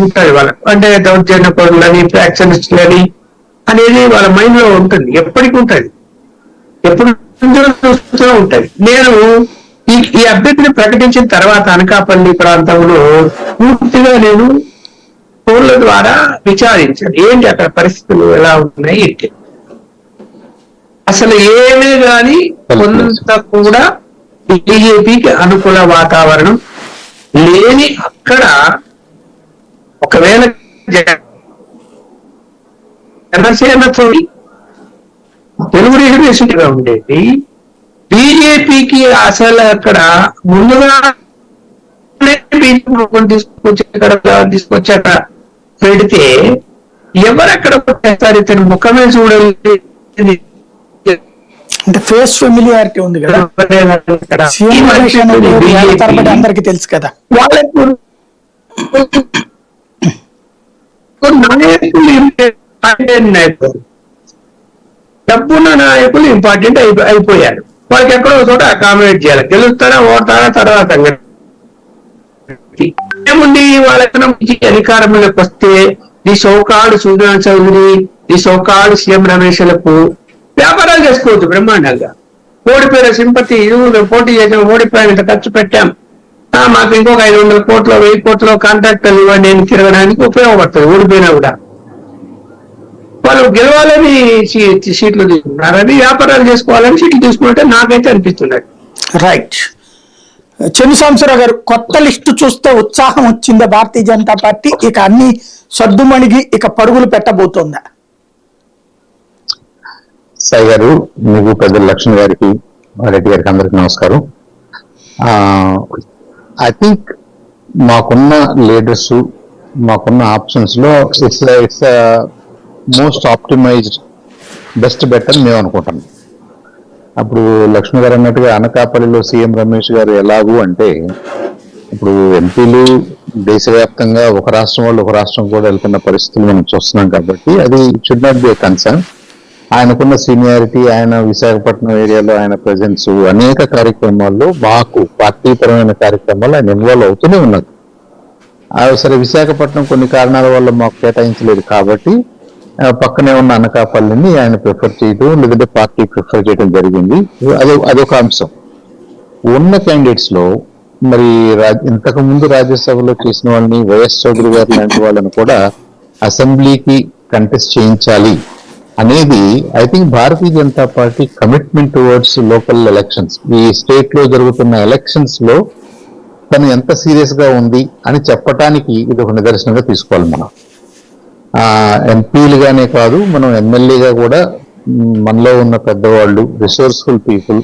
ఉంటుంది వాళ్ళకు. అంటే దౌర్జన్య పరులని, ఫ్యాక్షనిస్టులని అనేది వాళ్ళ మైండ్ లో ఉంటుంది, ఎప్పటికీ ఉంటుంది, ఎప్పుడు చూస్తూ ఉంటుంది. నేను ఈ అభ్యర్థిని ప్రకటించిన తర్వాత అనకాపల్లి ప్రాంతంలో పూర్తిగా నేను ఫోన్ల ద్వారా విచారించాను, ఏంటి అక్కడ పరిస్థితులు ఎలా ఉన్నాయి ఏంటి. అసలు ఏమీ కానీ కొంత కూడా బీజేపీకి అనుకూల వాతావరణం లేని అక్కడ ఒకవేళ జనసేనతో తెలుగుదేశం గా ఉండేది, బీజేపీకి అసలు అక్కడ ముందుగా తీసుకొచ్చాక పెడితే ఎవరక్కడ కొట్టేస్తారు, ఇతని ముఖమే చూడాలి. అంటే ఫేస్ ఫెమిలియారిటీ ఉంది కదా, అందరికి తెలుసు కదా. వాళ్ళకు నాయకులు డబ్బున్న నాయకులు ఇంపార్టెంట్ అయిపోయారు. వాళ్ళకి ఎక్కడో చోట అకామిడేట్ చేయాలి. గెలుస్తారా ఓడతారా తర్వాత ఏముంది, వాళ్ళ అధికారంలోకి వస్తే ఈ సౌకాడు సుజనా చౌదరి, ఈ సౌకాడు సీఎం రమేష్లకు వ్యాపారాలు చేసుకోవచ్చు బ్రహ్మాండంగా. ఓడిపోయిన సింపతి, పోటీ చేసాం, ఓడిపోయాం, ఇంత ఖర్చు పెట్టాం, మాకు ఇంకొక 500 కోట్లు 1000 కోట్లు కాంట్రాక్టర్లు ఇవ్వండి, నేను తిరగడానికి ఉపయోగపడుతుంది. ఓడిపోయినా కూడా వాళ్ళు గెలవాలని సీట్లు తీసుకున్నారు, అది వ్యాపారాలు చేసుకోవాలని సీట్లు తీసుకుంటే నాకైతే అనిపిస్తున్నది. రైట్. చెన్ను సాంబశివరావు గారు, కొత్త లిస్టు చూస్తే ఉత్సాహం వచ్చిందా భారతీయ జనతా పార్టీ? ఇక అన్ని సద్దుమణిగి ఇక పరుగులు పెట్టబోతోందా? సాయి గారు, మీకు పెద్దల లక్ష్మణ్ గారికి, రెడ్డి గారికి అందరికి నమస్కారం. ఐ థింక్ మాకున్న లీడర్స్, మాకున్న ఆప్షన్స్ లో it's most optimized best bet అని మేము అనుకుంటున్నాం. అప్పుడు లక్ష్మణ్ గారు అన్నట్టుగా అనకాపల్లిలో సీఎం రమేష్ గారు ఎలాగూ అంటే, ఇప్పుడు ఎంపీలు దేశవ్యాప్తంగా ఒక రాష్ట్రం వాళ్ళు ఒక రాష్ట్రం కూడా వెళ్తున్న పరిస్థితులు మనం చూస్తున్నాం కాబట్టి అది should not be A concern. ఆయనకున్న సీనియారిటీ, ఆయన విశాఖపట్నం ఏరియాలో ఆయన ప్రెజెన్స్, అనేక కార్యక్రమాల్లో మాకు పార్టీపరమైన కార్యక్రమాలు ఆయన ఇన్వాల్వ్ అవుతూనే ఉన్నారు. సరే, విశాఖపట్నం కొన్ని కారణాల వల్ల మాకు కేటాయించలేదు కాబట్టి పక్కనే ఉన్న అనకాపల్లిని ఆయన ప్రిఫర్ చేయడం, లేదంటే పార్టీ ప్రిఫర్ చేయడం జరిగింది. అదొక అంశం. ఉన్న క్యాండిడేట్స్ లో మరి ఇంతకు ముందు రాజ్యసభలో చేసిన వాళ్ళని, వైఎస్ చౌదరి గారు లాంటి వాళ్ళని కూడా అసెంబ్లీకి కంటెస్ట్ చేయించాలి అనేది I think Bharatiya Janata party commitment towards local elections, ఈ స్టేట్ లో జరుగుతున్న ఎలక్షన్స్ లో తను ఎంత సీరియస్ గా ఉంది అని చెప్పటానికి ఇది ఒక నిదర్శనంగా తీసుకోవాలి. మనం ఎంపీలుగానే కాదు, మనం ఎమ్మెల్యేగా కూడా మనలో ఉన్న పెద్దవాళ్ళు, రిసోర్స్ఫుల్ పీపుల్,